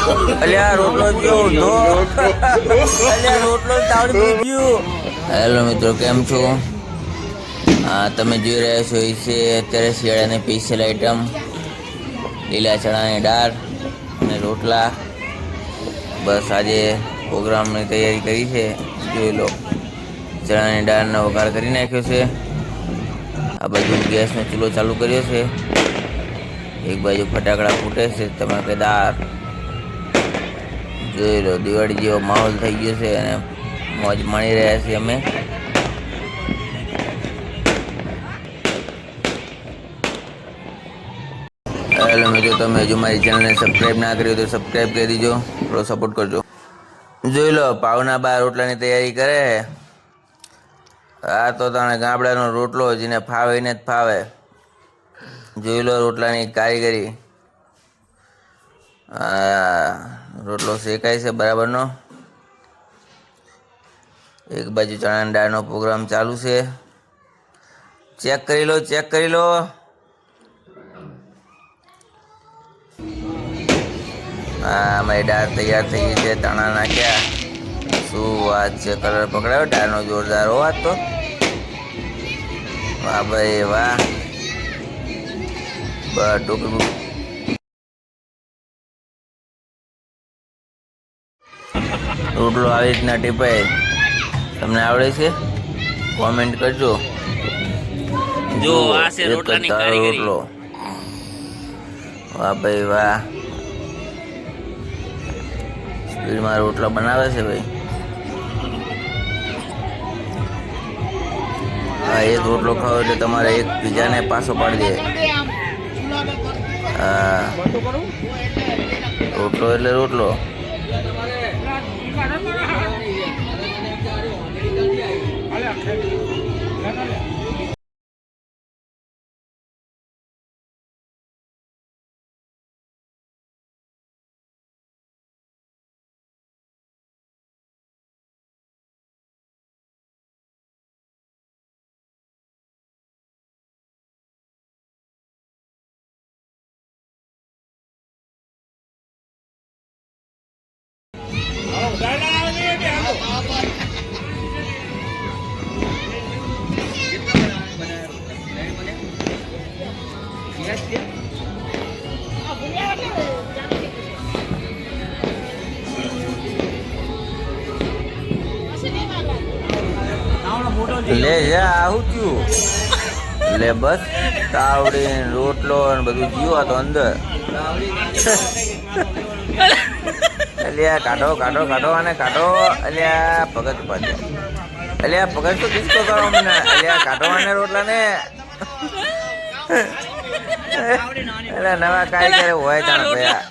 અલ્યા રોટલો ગયો ધો અલ્યા રોટલો તાવડી ગયો. હેલો મિત્રો, કેમ છો? તમે જોઈ રહ્યા છો એ છે અત્યારે શિયાળાની સ્પેશિયલ આઈટમ લીલા ચણાની દાળ અને રોટલા. બસ આજે પ્રોગ્રામની તૈયારી કરી છે. જોઈ લો, ચણાની દાળનો વઘાર કરી નાખ્યો છે. આ બાજુ ગેસનો ચૂલો ચાલુ કર્યો છે. એક બાજુ ફટાકડા ફૂટે છે ધમાકેદાર. જોઈ લો, દિવાળી જેવો માહોલ થઈ ગયો છે અને મોજ માણી રહ્યા છીએ અમે. હેલો મિત્રો, તમે હજુ મારી ચેનલને સબસ્ક્રાઈબ ના કરી તો સબસ્ક્રાઈબ કરી દીજો, થોડો સપોર્ટ કરજો. જોઈ લો, પાવના બાર રોટલાની તૈયારી કરે છે. આ તો તને ગામડાનો રોટલો જેને ફાવે ને જ ફાવે. જોઈ લો રોટલાની કારીગરી. રોટલો શેકાય છે બરાબરનો. એક બાજુ ચણાની દાળનો પ્રોગ્રામ ચાલુ છે. ચેક કરી લો, ચેક કરી લો. અમારી દાળ તૈયાર થઈ ગઈ છે. ધાણા નાખ્યા. શું વાત છે, કલર પકડાયો દાળનો જોરદાર હોવાત તો. વાહ ભાઈ વાહ. બસ ટોકરી રોટલો આવી રીતના ટીપાય. તમને આવડે છે? કોમેન્ટ કરજો. જો આ છે રોટલાની કારીગરી. રોટલો, વાહ ભાઈ વાહ. સ્પીડમાં રોટલા બનાવે છે ભાઈ. હા, એક રોટલો ખાઓ એટલે તમારે એક બીજાને પાછો પાડી દે. હા, રોટલો એટલે રોટલો. લે જા, આવું થયું. લે બસ તાવડી રોટલો ને બધું જીવો તો અંદર. અલ્યા કાઢો કાઢો કાઢો અને કાઢો. અલ્યા પગત પાડે. અલ્યા પગત તો ડિસ્કો કરો મને. અલ્યા કાઢો અને રોટલા ને. અલ્યા નવા કારીગર હોય તાણ ભયા.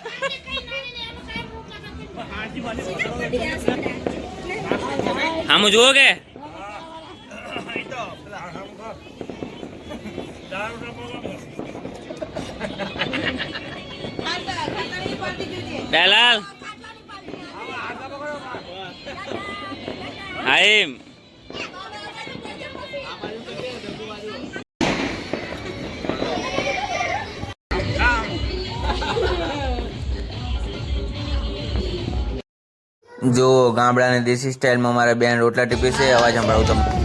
આમ જુઓ કે દલાલ આઈમ જો ગામડાની દેશી સ્ટાઇલમાં મારા બેન રોટલા ટીપે છે. અવાજ સંભળાવું તમને.